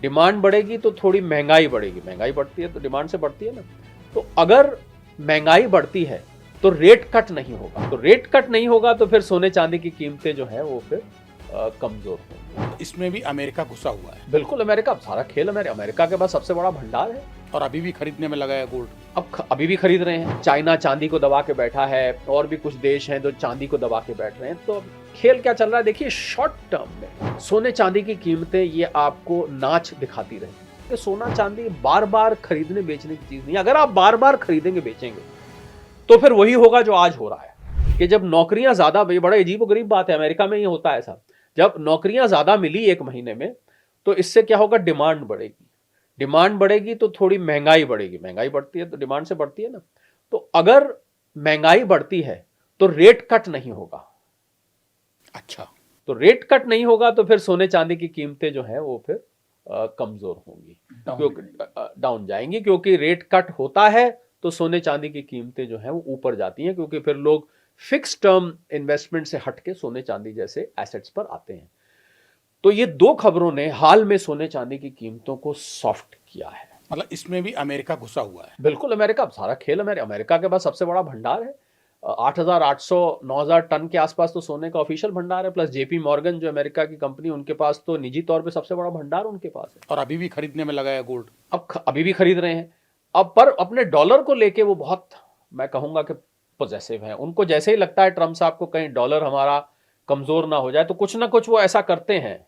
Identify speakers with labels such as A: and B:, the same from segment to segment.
A: Demand बढ़ेगी तो थोड़ी महंगाई बढ़ेगी, महंगाई बढ़ती है तो डिमांड से बढ़ती है ना। तो अगर महंगाई बढ़ती है तो रेट कट नहीं होगा, तो रेट कट नहीं होगा तो फिर सोने चांदी की कीमतें जो है वो फिर कमजोर होंगी।
B: इसमें भी अमेरिका घुसा हुआ है
A: बिल्कुल, अमेरिका सारा खेल अमेरिका के पास सबसे बड़ा भंडार है
B: और अभी भी खरीदने में लगा है गोल्ड।
A: अभी भी खरीद रहे हैं। चाइना चांदी को दबा के बैठा है और भी कुछ देश हैं जो चांदी को दबा के बैठ रहे हैं। तो खेल क्या चल रहा है देखिए, शॉर्ट टर्म में सोने चांदी की कीमतें ये आपको नाच दिखाती रहेंगी। सोना चांदी बार बार खरीदने बेचने की चीज नहीं। अगर आप बार बार खरीदेंगे बेचेंगे तो फिर वही होगा जो आज हो रहा है कि जब नौकरियां ज्यादा, बड़ा अजीबोगरीब बात है, अमेरिका में ही होता है ऐसा, जब नौकरियां ज्यादा मिली एक महीने में तो इससे क्या होगा, डिमांड बढ़ेगी। डिमांड बढ़ेगी तो थोड़ी महंगाई बढ़ेगी, महंगाई बढ़ती है तो डिमांड से बढ़ती है ना। तो अगर महंगाई बढ़ती है तो रेट कट नहीं होगा।
B: अच्छा,
A: तो रेट कट नहीं होगा तो फिर सोने चांदी की कीमतें जो है वो फिर कमजोर होंगी, क्योंकि डाउन जाएंगी। क्योंकि रेट कट होता है तो सोने चांदी की कीमतें जो है वो ऊपर जाती हैं, क्योंकि फिर लोग फिक्स टर्म इन्वेस्टमेंट से हटके सोने चांदी जैसे एसेट्स पर आते हैं। तो ये दो खबरों ने हाल में सोने चांदी की कीमतों को सॉफ्ट किया है।
B: मतलब इसमें भी अमेरिका घुसा हुआ है।
A: बिल्कुल, अमेरिका सारा खेल अमेरिका के पास सबसे बड़ा भंडार है। 8,800 9,000 टन के आसपास तो सोने का ऑफिशियल भंडार है, प्लस जेपी मॉर्गन जो अमेरिका की कंपनी, उनके पास तो निजी तौर पे सबसे बड़ा भंडार उनके पास है
B: और अभी भी खरीदने में लगा है गोल्ड।
A: अभी भी खरीद रहे हैं। अब पर अपने डॉलर को लेके वो बहुत, मैं कहूंगा कि पॉजिटिव है। उनको जैसे ही लगता है ट्रम्प साहब को कहीं डॉलर हमारा कमजोर ना हो जाए तो कुछ ना कुछ वो ऐसा करते हैं।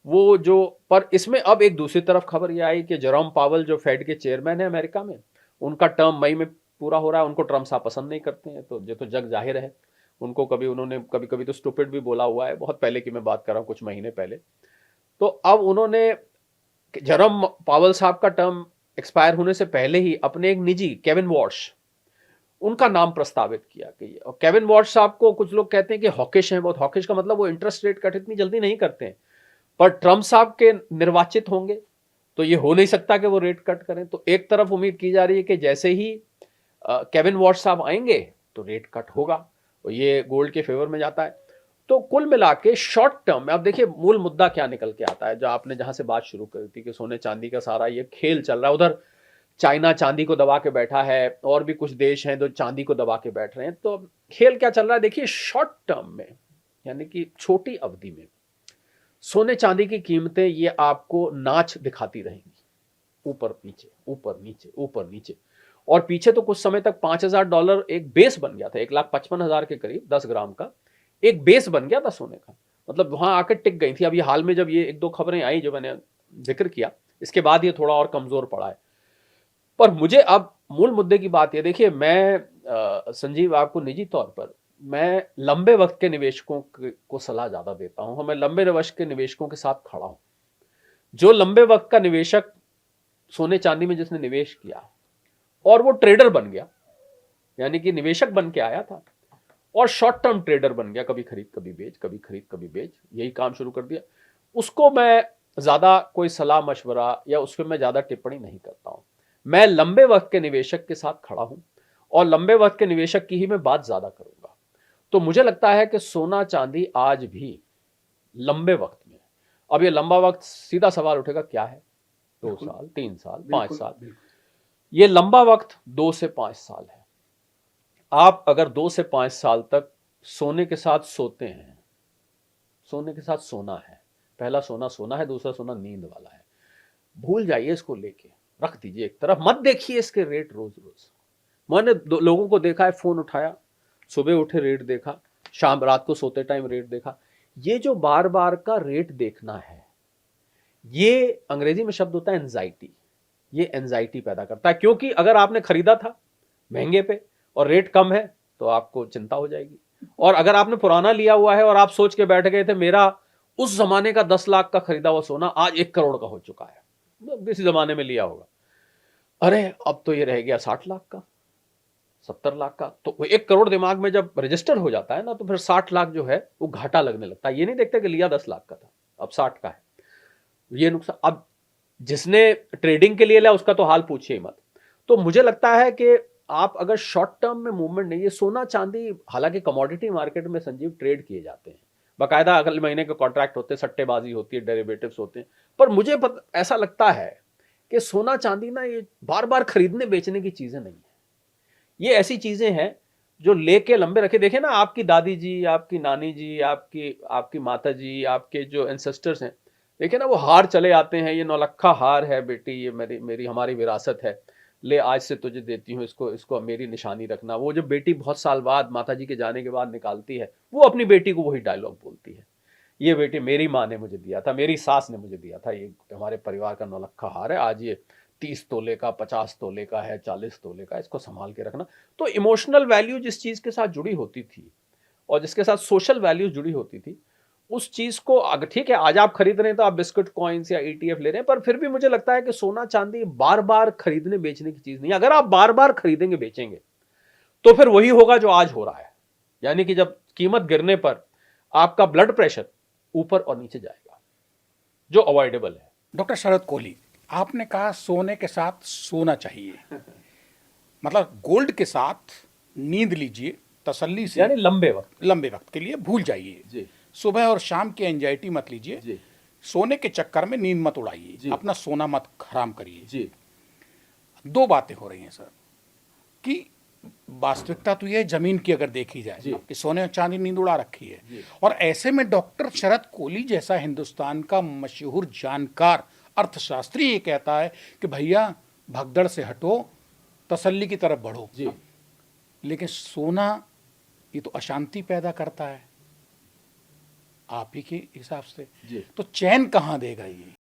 A: वो जो, पर इसमें अब एक दूसरी तरफ खबर ये आई कि जेरोम पावल जो फेड के चेयरमैन है अमेरिका में, उनका टर्म मई में पूरा हो रहा है। उनको ट्रम्प साहब पसंद नहीं करते हैं, तो ये तो जग जाहिर है। उनको उन्होंने कभी कभी तो स्टूपिड भी बोला हुआ है, बहुत पहले की मैं बात कर रहा हूँ, कुछ महीने पहले। तो अब उन्होंने जेरोम पावल साहब का टर्म एक्सपायर होने से पहले ही अपने एक निजी, केविन वॉश, उनका नाम प्रस्तावित किया कि, और केविन वॉश साहब को कुछ लोग कहते हैं कि हॉकिश हैं बहुत। हॉकिश का मतलब वो इंटरेस्ट रेट कट इतनी जल्दी नहीं करते हैं, पर ट्रम्प साहब के निर्वाचित होंगे तो ये हो नहीं सकता कि वो रेट कट करें। तो एक तरफ उम्मीद की जा रही है कि जैसे ही केविन वॉश साहब आएंगे तो रेट कट होगा और ये गोल्ड के फेवर में जाता है। तो कुल मिला के शॉर्ट टर्म में अब देखिए मूल मुद्दा क्या निकल के आता है, जो आपने जहां से बात शुरू करी थी कि सोने चांदी का सारा ये खेल चल रहा है। उधर चाइना चांदी को दबा के बैठा है और भी कुछ देश हैं जो चांदी को दबा के बैठ रहे हैं। तो खेल क्या चल रहा है देखिए, शॉर्ट टर्म में यानी कि छोटी अवधि में सोने चांदी की कीमतें ये आपको नाच दिखाती रहेंगी, ऊपर नीचे ऊपर नीचे ऊपर नीचे। और पीछे तो कुछ समय तक $5,000 एक बेस बन गया था, 1,55,000 के करीब 10 ग्राम का एक बेस बन गया था सोने का, मतलब वहां आकर टिक गई थी। अभी हाल में जब ये एक दो खबरें आई जो मैंने जिक्र किया, इसके बाद ये थोड़ा और कमजोर पड़ा है। पर मुझे अब मूल मुद्दे की बात ये देखिए, मैं संजीव आपको निजी तौर पर मैं लंबे वक्त के निवेशकों को सलाह ज्यादा देता हूं। मैं लंबे वक्त के निवेशकों के साथ खड़ा हूं। जो लंबे वक्त का निवेशक सोने चांदी में जिसने निवेश किया और वो ट्रेडर बन गया, यानी कि निवेशक बन के आया था और शॉर्ट टर्म ट्रेडर बन गया, कभी खरीद कभी बेच, कभी खरीद कभी बेच, यही काम शुरू कर दिया, उसको मैं ज्यादा कोई सलाह मशवरा या उस पर मैं ज्यादा टिप्पणी नहीं करता हूं। मैं लंबे वक्त के निवेशक के साथ खड़ा हूं और लंबे वक्त के निवेशक की ही मैं बात ज्यादा करूंगा। तो मुझे लगता है कि सोना चांदी आज भी लंबे वक्त में, अब ये लंबा वक्त सीधा सवाल उठेगा क्या है, 2 साल 3 साल 5 साल, ये लंबा वक्त 2 से 5 साल है। आप अगर 2 से 5 साल तक सोने के साथ सोते हैं, सोने के साथ सोना है, पहला सोना सोना है, दूसरा सोना नींद वाला है, भूल जाइए इसको, लेके रख दीजिए एक तरफ, मत देखिए इसके रेट रोज रोज। मैंने लोगों को देखा है, फोन उठाया, सुबह उठे रेट देखा, शाम रात को सोते टाइम रेट देखा। ये जो बार बार का रेट देखना है, ये अंग्रेजी में शब्द होता है एंजाइटी, ये एंजाइटी पैदा करता है। क्योंकि अगर आपने खरीदा था महंगे पे और रेट कम है तो आपको चिंता हो जाएगी, और अगर आपने पुराना लिया हुआ है और आप सोच के बैठ गए थे मेरा उस जमाने का 10 लाख का खरीदा हुआ सोना आज 1 करोड़ का हो चुका है, किसी जमाने में लिया होगा, अरे अब तो ये रह गया 60 लाख का, 70 लाख का। तो 1 करोड़ दिमाग में जब रजिस्टर हो जाता है ना, तो फिर 60 लाख जो है वो घाटा लगने लगता है। ये नहीं देखते कि लिया 10 लाख का था अब 60 का है, ये नुकसान। अब जिसने ट्रेडिंग के लिए लिया उसका तो हाल पूछिए मत। तो मुझे लगता है कि आप अगर शॉर्ट टर्म में मूवमेंट नहीं है, सोना चांदी हालांकि कमोडिटी मार्केट में संजीव ट्रेड किए जाते हैं, बाकायदा अगले महीने के कॉन्ट्रैक्ट होते हैं, सट्टेबाजी होती है, डेरिवेटिव्स होते हैं। पर मुझे ऐसा लगता है कि सोना चांदी ना ये बार बार खरीदने बेचने की चीजें नहीं है। ये ऐसी चीजें हैं जो लेके लंबे रखे। देखे ना, आपकी दादी जी, आपकी नानी जी, आपकी आपकी माता जी, आपके जो एंसेस्टर्स हैं, देखे ना, वो हार चले आते हैं, ये नौलखा हार है बेटी, ये मेरी मेरी हमारी विरासत है, ले आज से तुझे देती हूँ, इसको इसको मेरी निशानी रखना। वो जब बेटी बहुत साल बाद माता जी के जाने के बाद निकालती है, वो अपनी बेटी को वही डायलॉग बोलती है, ये बेटी मेरी माँ ने मुझे दिया था, मेरी सास ने मुझे दिया था, ये हमारे परिवार का नौलखा हार है, आज ये 30 तोले का, 50 तोले का है, 40 तोले का, इसको संभाल के रखना। तो इमोशनल वैल्यू जिस चीज के साथ जुड़ी होती थी और जिसके साथ सोशल वैल्यू जुड़ी होती थी, उस चीज को, अगर ठीक है आज आप खरीद रहे हैं तो आप बिस्कुट कॉइन्स या ईटीएफ ले रहे हैं, पर फिर भी मुझे लगता है कि सोना चांदी बार बार खरीदने बेचने की चीज नहीं। अगर आप बार बार खरीदेंगे बेचेंगे तो फिर वही होगा जो आज हो रहा है, यानी कि जब कीमत गिरने पर आपका ब्लड प्रेशर ऊपर और नीचे जाएगा, जो अवॉइडेबल है।
B: डॉक्टर शरद कोहली, आपने कहा सोने के साथ सोना चाहिए, मतलब गोल्ड के साथ नींद लीजिए तसल्ली से,
A: यानी लंबे
B: वक्त के लिए भूल जाइए
A: जी।
B: सुबह और शाम की एंजाइटी मत लीजिए
A: जी।
B: सोने के चक्कर में नींद मत उड़ाइए,
A: जी।
B: अपना सोना मत हराम करिए
A: जी।
B: दो बातें हो रही हैं सर कि वास्तविकता तो ये जमीन की अगर देखी जाए
A: जी।
B: कि सोने और चांदी नींद उड़ा रखी है
A: जी।
B: और ऐसे में डॉक्टर शरद कोहली जैसा हिंदुस्तान का मशहूर जानकार अर्थशास्त्री ये कहता है कि भैया भगदड़ से हटो, तसल्ली की तरफ बढ़ो।
A: जी।
B: लेकिन सोना ये तो अशांति पैदा करता है आप ही के हिसाब से,
A: जी।
B: तो चैन कहाँ देगा ये?